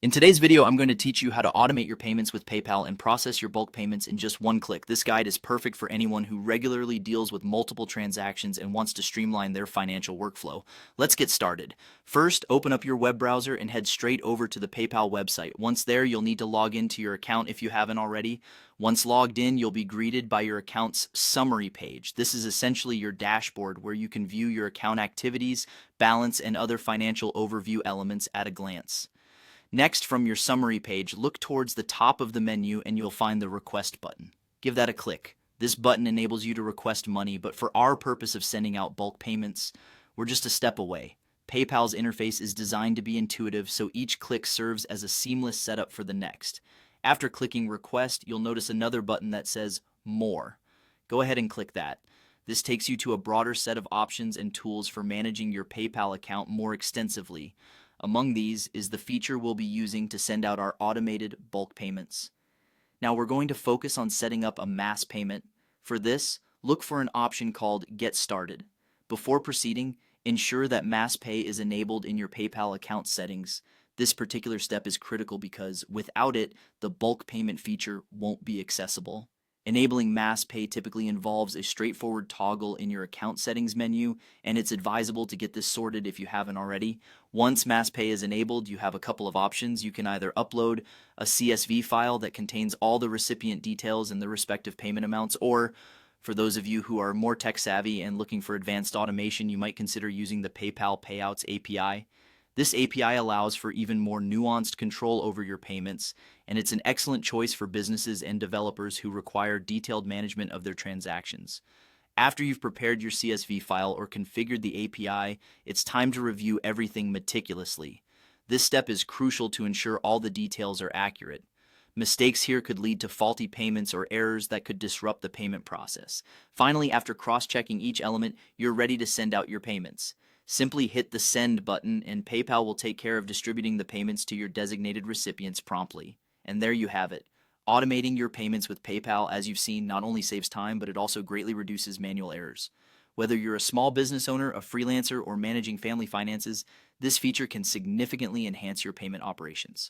In today's video, I'm going to teach you how to automate your payments with PayPal and process your bulk payments in just one click. This guide is perfect for anyone who regularly deals with multiple transactions and wants to streamline their financial workflow. Let's get started. First, open up your web browser and head straight over to the PayPal website. Once there, you'll need to log into your account if you haven't already. Once logged in, you'll be greeted by your account's summary page. This is essentially your dashboard where you can view your account activities, balance, and other financial overview elements at a glance. Next, from your summary page, look towards the top of the menu and you'll find the request button. Give that a click. This button enables you to request money, but for our purpose of sending out bulk payments, we're just a step away. PayPal's interface is designed to be intuitive, so each click serves as a seamless setup for the next. After clicking Request, you'll notice another button that says More. Go ahead and click that. This takes you to a broader set of options and tools for managing your PayPal account more extensively. Among these is the feature we'll be using to send out our automated bulk payments. Now we're going to focus on setting up a mass payment. For this, look for an option called Get Started. Before proceeding, ensure that Mass Pay is enabled in your PayPal account settings. This particular step is critical because without it, the bulk payment feature won't be accessible. Enabling Mass Pay typically involves a straightforward toggle in your account settings menu, and it's advisable to get this sorted if you haven't already. Once Mass Pay is enabled, you have a couple of options. You can either upload a CSV file that contains all the recipient details and the respective payment amounts, or for those of you who are more tech savvy and looking for advanced automation, you might consider using the PayPal Payouts API. This API allows for even more nuanced control over your payments, and it's an excellent choice for businesses and developers who require detailed management of their transactions. After you've prepared your CSV file or configured the API, it's time to review everything meticulously. This step is crucial to ensure all the details are accurate. Mistakes here could lead to faulty payments or errors that could disrupt the payment process. Finally, after cross-checking each element, you're ready to send out your payments. Simply hit the Send button and PayPal will take care of distributing the payments to your designated recipients promptly. And there you have it. Automating your payments with PayPal, as you've seen, not only saves time, but it also greatly reduces manual errors. Whether you're a small business owner, a freelancer, or managing family finances, this feature can significantly enhance your payment operations.